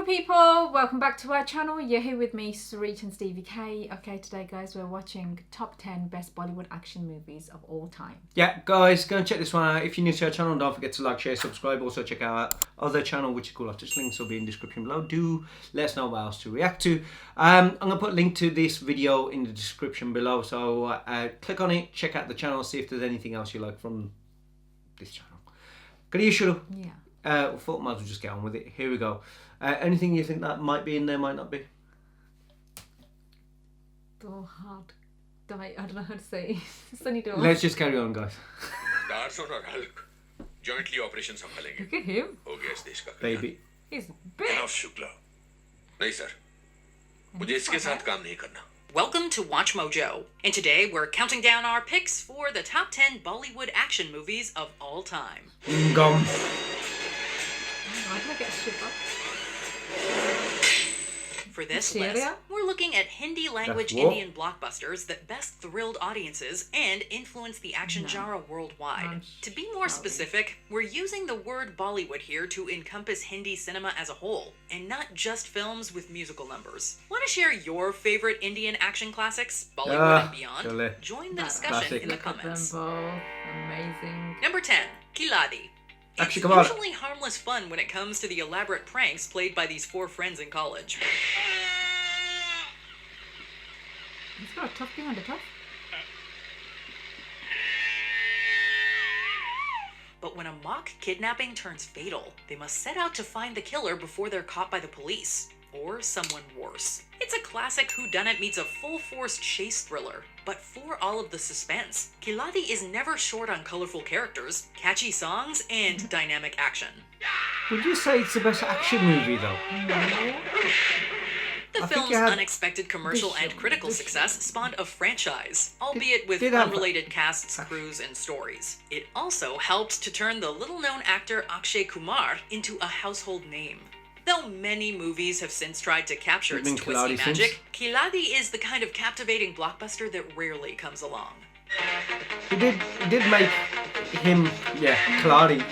people, welcome back to our channel. You're here with me, Sarit and Stevie K. Okay, today guys, we're watching top 10 best Bollywood action movies of all time. Yeah, guys, go and check this one out. If you're new to our channel, don't forget to like, share, subscribe. Also check out our other channel, which is KULAR. Links will be in the description below. Do let us know what else to react to. I'm going to put a link to this video in the description below. So click on it, check out the channel, see if there's anything else you like from this channel. Good to you, Shuru. Yeah. I thought might as well just get on with it. Here we go. Anything you think that might be in there, might not be? So hard. I don't know how to say. Sunny door. Let's just carry on, guys. Jointly operation संभालेंगे. Look at him. हो गया इस देश का Baby. He's big. कल्याण। शुक्ला नहीं sir, मुझे इसके साथ काम नहीं करना. Welcome to Watch Mojo, and today we're counting down our picks for the top 10 Bollywood action movies of all time. Gone. Why did I get a shiver? For this Syria? list, we're looking at Hindi language That's what? Indian blockbusters that best thrilled audiences and influenced the action genre worldwide. I'm To be more sorry. specific, we're using the word Bollywood here to encompass Hindi cinema as a whole, and not just films with musical numbers. Want to share your favorite Indian action classics, Bollywood and beyond? Sholay. Join the That's discussion classic. in the Look at them comments. both. Amazing. Number 10, Kiladi. It's Actually, come on. usually harmless fun when it comes to the elaborate pranks played by these four friends in college. He's got a tough behind the tough. But when a mock kidnapping turns fatal, they must set out to find the killer before they're caught by the police. Or someone worse. It's a classic whodunit meets a full-force chase thriller. But for all of the suspense, Kiladi is never short on colorful characters, catchy songs, and dynamic action. Would you say it's the best action movie, though? The I think film's you had- unexpected commercial and critical success spawned a franchise, albeit with did have- unrelated casts, crews, and stories. It also helped to turn the little-known actor Akshay Kumar into a household name. Though many movies have since tried to capture its been twisty Kiladi magic, Kiladi is the kind of captivating blockbuster that rarely comes along. It did make him, yeah, Kaladi.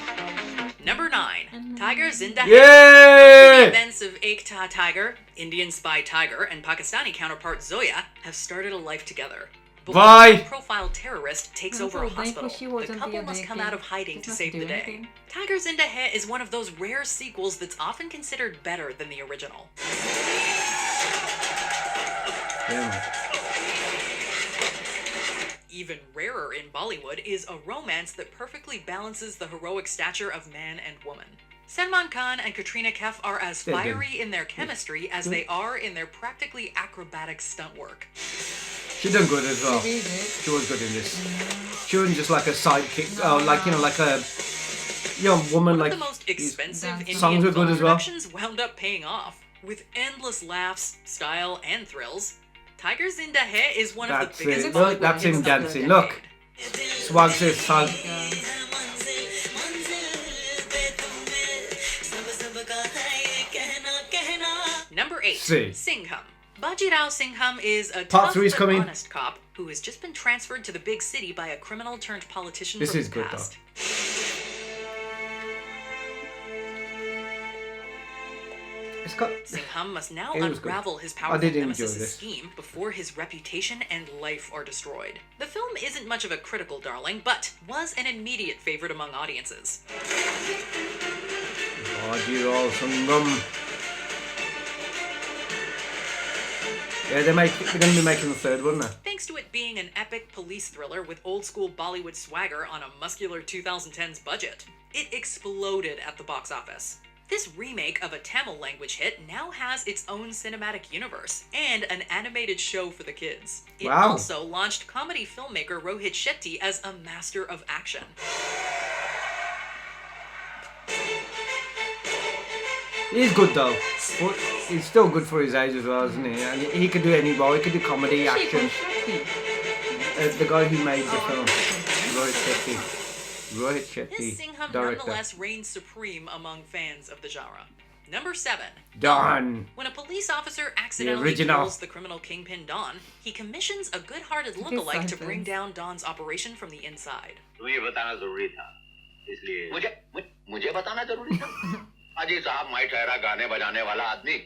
Number 9, Tiger Zinda Hai. The Yay! events of Ekta Tiger, Indian spy Tiger, and Pakistani counterpart Zoya have started a life together. But Bye. when a profile terrorist takes I'm over a so hospital, thankful she wasn't the couple the must other come kid. out of hiding Doesn't to have save to the do day. anything. Tiger Zinda Hai is one of those rare sequels that's often considered better than the original. Yeah. Even rarer in Bollywood is a romance that perfectly balances the heroic stature of man and woman. Salman Khan and Katrina Kaif are as They're good. fiery in their chemistry as they are in their practically acrobatic stunt work. She done good as well. She did. She was good in this. She wasn't just like a sidekick, like, you know, like a young woman. One Like of the most expensive Songs Indian Songs were good film as well. productions wound up paying off. With endless laughs, style, and thrills, Tiger Zinda Hai is one That's of the biggest it. Look, Bollywood that's hits him of the dancing. decade. Look. Swag says son. Number 8, See. Singham. Bajirao Singham is a Part tough 3 is but coming. honest cop who has just been transferred to the big city by a criminal turned politician This from is his good, past. It's got. Singham must now It was good. unravel his I powerful did enjoy nemesis' this. scheme before his reputation and life are destroyed. The film isn't much of a critical darling, but was an immediate favorite among audiences. Bajirao Singham. Yeah, they're going to be making the third one now. Thanks to it being an epic police thriller with old-school Bollywood swagger on a muscular 2010s budget, it exploded at the box office. This remake of a Tamil language hit now has its own cinematic universe and an animated show for the kids. It Wow. also launched comedy filmmaker Rohit Shetty as a master of action. He's good though. But he's still good for his age as well, isn't he? And he could do any role. He could do comedy, action. The guy who made the film, Rohit Shetty. Rohit This Shetty, Singham director. nonetheless reigns supreme among fans of the genre. Number 7. Don. When a police officer accidentally original. kills the criminal kingpin Don, he commissions a good-hearted lookalike to bring down Don's operation from the inside. तुम्हें बताना जरूरी था इसलिए मुझे बताना जरूरी था अजी साहब मैं ठहरा गाने बजाने वाला आदमी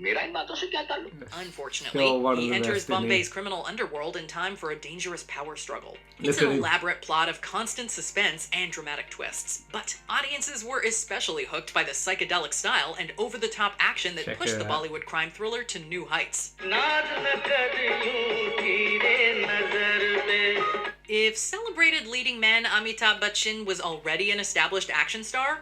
मेरा इन बातों से क्या ताल्लुक Unfortunately, he enters Bombay's criminal underworld in time for a dangerous power struggle. It's an elaborate plot of constant suspense and dramatic twists. But audiences were especially hooked by the psychedelic style and over-the-top action that pushed the Bollywood crime thriller to new heights. If celebrated leading man Amitabh Bachchan was already an established action star,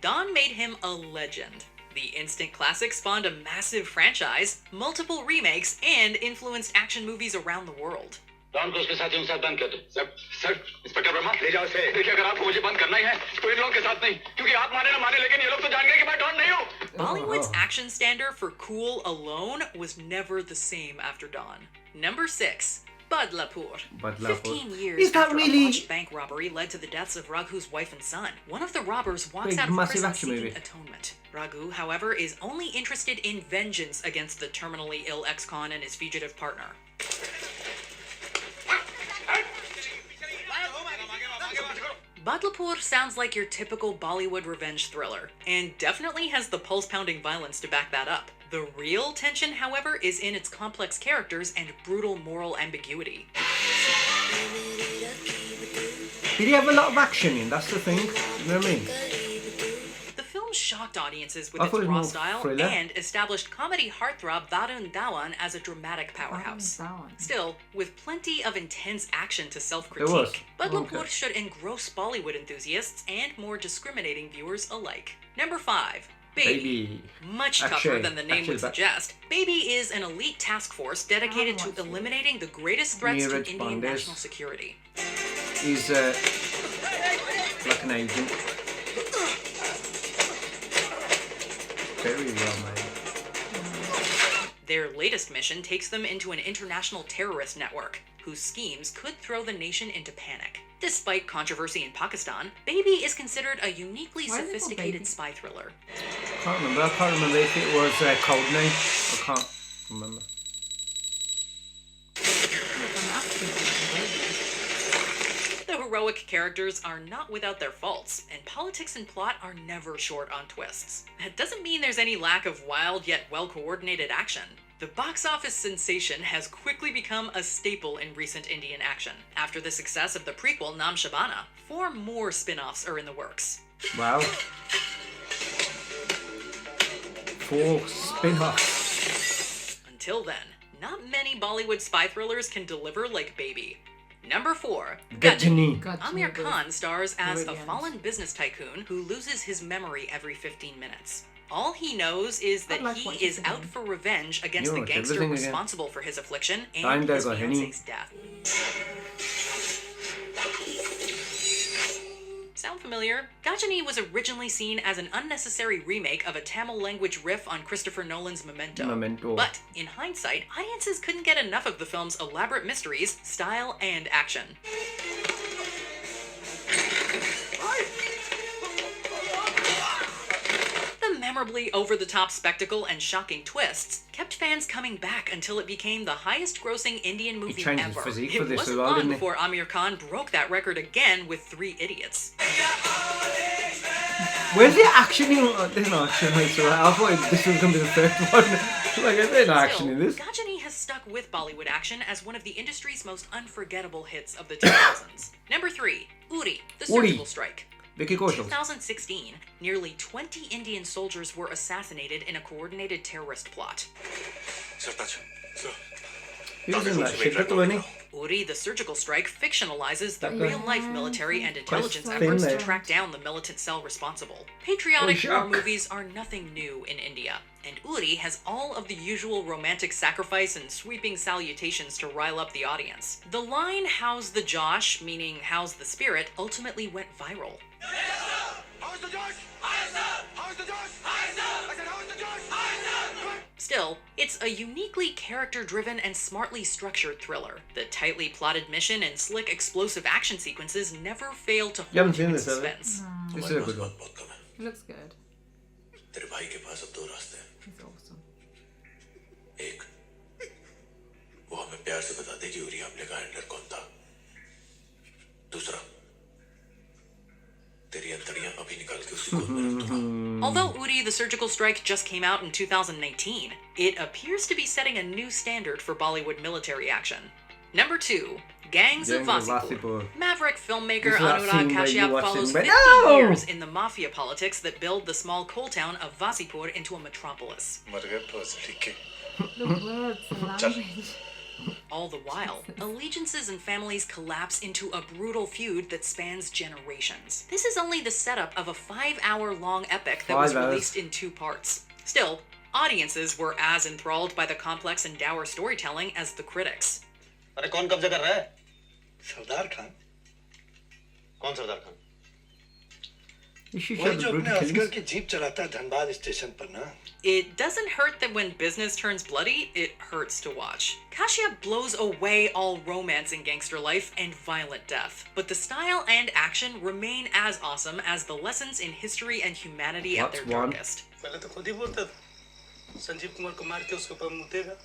Don made him a legend. The instant classic spawned a massive franchise, multiple remakes, and influenced action movies around the world. Don को उसके साथियों के साथ बंद कर दो sir inspector Verma ले जाओ इसे देखिए अगर आपको मुझे बंद करना ही है तो इन लोगों के साथ नहीं क्योंकि आप माने ना माने लेकिन ये लोग तो जान गए कि मैं डॉन नहीं हूँ Bollywood's action standard for cool alone was never the same after Dawn. Number 6. Badlapur. 15 years after a botched bank robbery led to the deaths of Raghu's wife and son. One of the robbers walks out of prison seeking atonement. Raghu, however, is only interested in vengeance against the terminally ill ex-con and his fugitive partner. Badlapur sounds like your typical Bollywood revenge thriller, and definitely has the pulse-pounding violence to back that up. The real tension, however, is in its complex characters and brutal moral ambiguity. Did he have a lot of action in? That's the thing. You know what I mean? The film shocked audiences with its raw style and established comedy heartthrob Varun Dhawan as a dramatic powerhouse. Still, with plenty of intense action to self-critique, Badlapur should engross Bollywood enthusiasts and more discriminating viewers alike. Number 5. Baby. Much tougher than the name would suggest, Baby is an elite task force dedicated to eliminating the greatest threats to Indian national security. He's like an agent. Very well made. Their latest mission takes them into an international terrorist network, whose schemes could throw the nation into panic. Despite controversy in Pakistan, Baby is considered a uniquely sophisticated spy thriller. I can't remember if it was Codename. I can't remember. The heroic characters are not without their faults, and politics and plot are never short on twists. That doesn't mean there's any lack of wild yet well-coordinated action. The box office sensation has quickly become a staple in recent Indian action. After the success of the prequel Naam Shabana, 4 more spin-offs are in the works. Wow. 4 spin-offs. Until then, not many Bollywood spy thrillers can deliver like Baby. Number 4. Ghajini. Amir Khan stars as a fallen business tycoon who loses his memory every 15 minutes. All he knows is that he is out for revenge against the gangster responsible for his affliction and his fiance's death. Sound familiar? Ghajini was originally seen as an unnecessary remake of a Tamil-language riff on Christopher Nolan's Memento. But, in hindsight, audiences couldn't get enough of the film's elaborate mysteries, style, and action. The memorably over-the-top spectacle and shocking twists kept fans coming back until it became the highest-grossing Indian movie ever. It wasn't long before Amir Khan broke that record again with 3 Idiots. Where's the action in? There's no action. So I thought this was going to be the third one. Like, there's no action in this. Ghajini has stuck with Bollywood action as one of the industry's most unforgettable hits of the 2000s. Number 3. Uri, The Surgical Strike. In 2016, nearly 20 Indian soldiers were assassinated in a coordinated terrorist plot. He was in that shit, wasn't he? Uri, The Surgical Strike fictionalizes the real-life military and intelligence efforts to track down the militant cell responsible. Patriotic war movies are nothing new in India, and Uri has all of the usual romantic sacrifice and sweeping salutations to rile up the audience. The line, "How's the Josh?" meaning "How's the spirit?" ultimately went viral. How's the Josh? How's the Josh? I said, how's the Josh? Still, it's a uniquely character-driven and smartly structured thriller. The tightly plotted mission and slick explosive action sequences never fail to hold you in suspense. This is a good one. It looks good. तेरे भाई के पास अब 2 रास्ते हैं It's awesome. एक वो हमें प्यार से बता दे कि यूरी हमले का हैंडलर कौन था दूसरा तेरी अंतड़ियां अभी निकाल के उसकी गोद में रख दूंगा Although Uri the Surgical Strike just came out in 2019, it appears to be setting a new standard for Bollywood military action. Number 2. Gangs of Wasseypur. Maverick filmmaker Anurag Kashyap follows 50 years in the mafia politics that build the small coal town of Wasseypur into a metropolis. The words, the language. All the while, allegiances and families collapse into a brutal feud that spans generations. This is only the setup of a 5-hour-long epic that was released in 2 parts. Still, audiences were as enthralled by the complex and dour storytelling as the critics. अरे कौन कब्जा कर रहा है? सरदार खान. कौन सरदार खान? वही जो अपने असगर की जीप चलाता है धनबाद स्टेशन पर ना. It doesn't hurt that when business turns bloody, it hurts to watch. Kashyap blows away all romance in gangster life and violent death. But the style and action remain as awesome as the lessons in history and humanity at their darkest. पहले तो खुद ही बोलता था संजीव कुमार को मार के उसके ऊपर मुतेगा.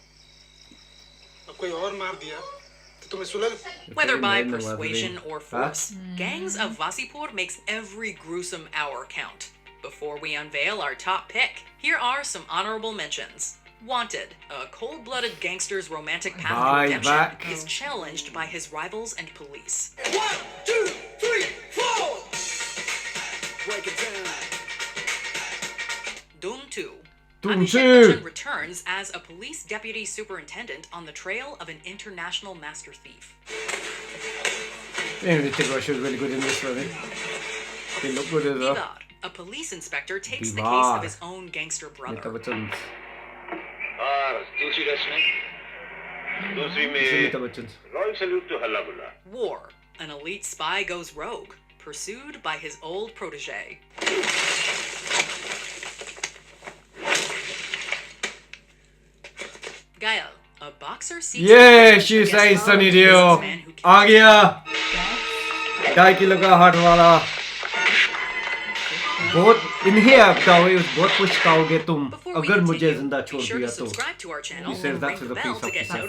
अब कोई और मार दिया तो तुम्हें सुलग. Whether by persuasion or force, Gangs of Wasseypur makes every gruesome hour count. Before we unveil our top pick, here are some honorable mentions. Wanted, a cold-blooded gangster's romantic path to redemption, is challenged by his rivals and police. 1, 2, 3, 4. Break it down. Doom 2. Doom Abhishek 2. Bachchan returns as a police deputy superintendent on the trail of an international master thief. Hrithik was really good in this one. He looked good as well. Vidar, a police inspector, takes the case of his own gangster brother. और दूसरी रस्म में दूसरी में royal salute to हल्ला गुल्ला. War, an elite spy goes rogue, pursued by his old protege. Gael, a boxer seeks Yeah, she says Sunny Dio. आ गया. 2.5 kilo का हार्ट वाला. बहुत इन्हें अब दावे उस बहुत कुछ खाओगे तुम अगर मुझे जिंदा छोड़ दिया तो. He says that to the police officer.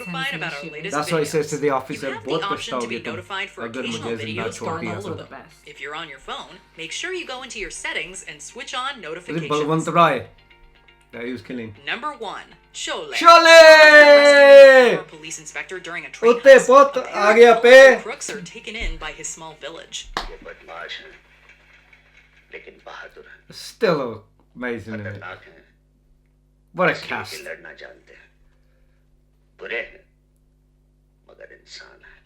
That's what he says to the officer. बहुत कुछ खाओगे तुम अगर मुझे जिंदा छोड़ दिया तो. If you're on your phone, make sure you go into your settings and switch on Was it notifications. Balwant Rai that he was killing? Number 1, Sholay. Sholay! Former police inspector during a train उत्ते heist. बहुत A pair uh of गया पे. Bollywood crooks are taken in by his small village. ये बदमाश है लेकिन बहादुर है. Still amazing. Isn't it? खतरनाक है. What a इसलिए cast. कि लड़ना जानते हैं. बुरे हैं मगर इंसान है.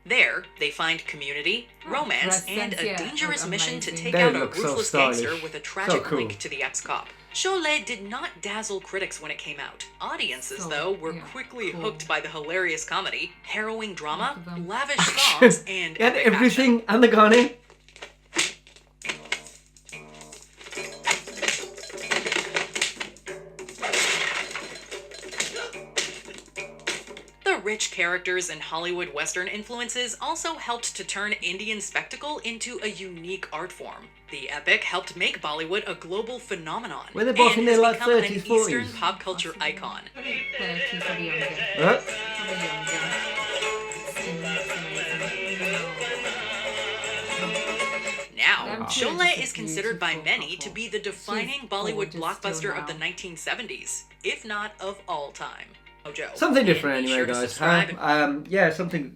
There, they find community, romance, dress and sense, a yeah, dangerous mission to amazing. take They out a look so ruthless stylish. gangster with a tragic cool. link to the ex-cop. Sholay did not dazzle critics when it came out. Audiences, though, were quickly hooked by the hilarious comedy, harrowing drama, lavish songs, and And epic everything action. and the Ghani. The rich characters and Hollywood Western influences also helped to turn Indian spectacle into a unique art form. The epic helped make Bollywood a global phenomenon Were they both and in has their, like, become 30s, an Eastern 40s? pop culture icon. 30s or younger. Huh? Or younger. Now, Them two Sholay just is a considered by beautiful many to couple. be the defining She's Bollywood gorgeous blockbuster still of the now. 1970s, if not of all time. Mojo. Something And different be anyway, sure to guys. subscribe. Yeah, something.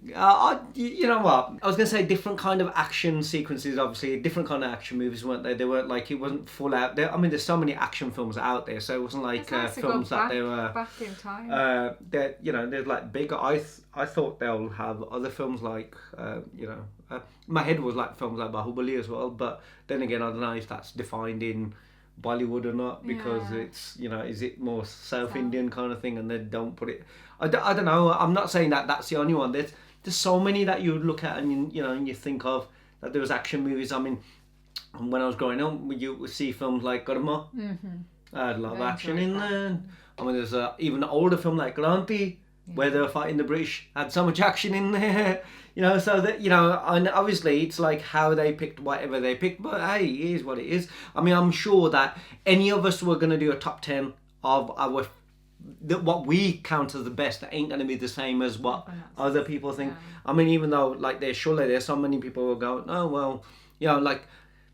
You know what? I was gonna say different kind of action sequences. Obviously, different kind of action movies, weren't they? They weren't like, it wasn't full out. There, I mean, there's so many action films out there, so it wasn't like It's nice to go films that they were. back in time. That they're like big. I thought they'll have other films like my head was like films like Bahubali as well, but then again, I don't know if that's defined in Bollywood or not, because Yeah. it's is it more South Indian kind of thing, and they don't put it. I don't know. I'm not saying that that's the only one. There's so many that you would look at and you think of that there was action movies. I mean, when I was growing up, you would see films like Karma. I had a lot of action in there. I mean, there's even an older film like Granti, where they were fighting the British, had so much action in there. So that, and obviously it's like how they picked whatever they picked, but hey, it is what it is. I mean, I'm sure that any of us were going to do a top 10 of our, what we count as the best, that ain't going to be the same as what other people think. I mean, even though, like, there's surely there's so many people who go, oh, well, like,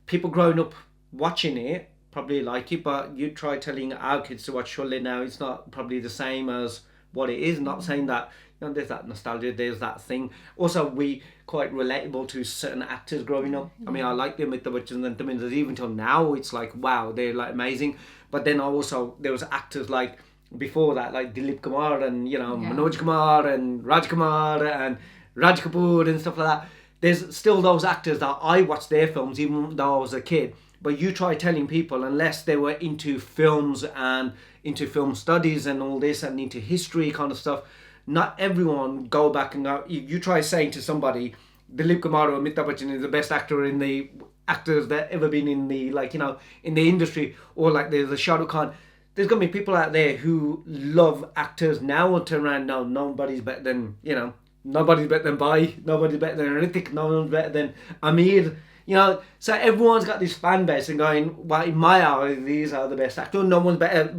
people growing up watching it, probably like it, but you try telling our kids to watch Sholay now, it's not probably the same as what it is. Not saying that, you know, there's that nostalgia, there's that thing. Also, we quite relatable to certain actors growing up. I mean, I like them with the Bachchans and Tamindras, even till now, it's like, wow, they're like amazing. But then also, there was actors like, before that, like Dilip Kumar and, you know, Manoj Kumar and Raj Kumar and Raj Kapoor and stuff like that. There's still those actors that I watched their films even though I was a kid. But you try telling people, unless they were into films and into film studies and all this and into history kind of stuff, not everyone go back and go. You try saying to somebody, Dilip Kumar or Amitabh Bachchan is the best actor in the actors that ever been in the, like, you know, in the industry, or like there's a Shah Rukh Khan. There's gonna be people out there who love actors now will turn around, no, nobody's better than, you know, nobody's better than Bai, nobody's better than Hrithik, no one's better than Amir. You know, so everyone's got this fan base and going, well, in my eyes, these are the best actors. No one's better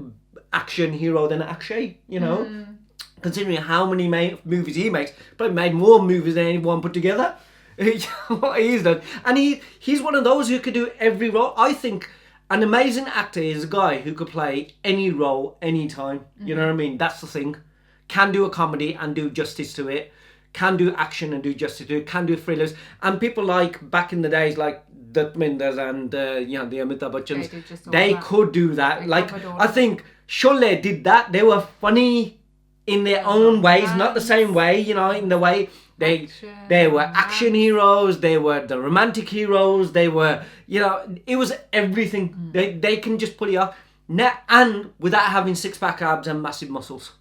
action hero than Akshay, you know. Considering how many movies he makes, probably made more movies than anyone put together. What he's done. And he's one of those who could do every role. I think an amazing actor is a guy who could play any role, anytime. You know what I mean? That's the thing. Can do a comedy and do justice to it. Can do action and do justice to it. Can do thrillers. And people like back in the days, like the Minders and you know, the Amitabh Bachchans, they could do that. They like, I think Sholay did that. They were funny in their own ways, not the same way, you know, in the way they were action heroes, they were the romantic heroes, they were, you know, it was everything. They can just pull you off. And without having six-pack abs and massive muscles.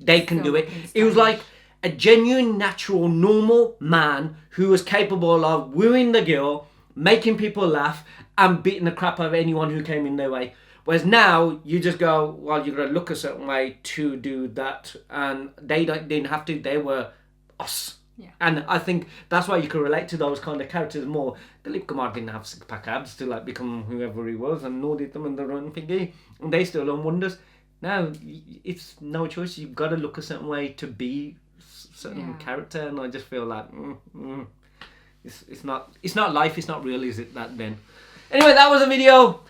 They can do it. It was like a genuine, natural, normal man who was capable of wooing the girl, making people laugh, and beating the crap out of anyone who came in their way. Whereas now, you just go, well, you've got to look a certain way to do that. And they didn't have to. They were us. Yeah. And I think that's why you can relate to those kind of characters more. Dilip Kumar didn't have six-pack abs to like become whoever he was, and nor did them in the run thingy. And they still done wonders. Now, it's no choice. You've got to look a certain way to be certain character. And I just feel like, it's not life. It's not real, is it, that then? Anyway, that was a video.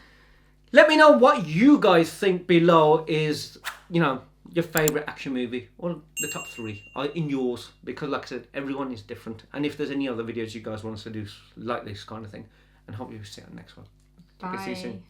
Let me know what you guys think below is, you know, your favourite action movie, or the top 3 in yours, because like I said, everyone is different. And if there's any other videos you guys want us to do like this kind of thing, and hope you see you on the next one. Bye. See you soon.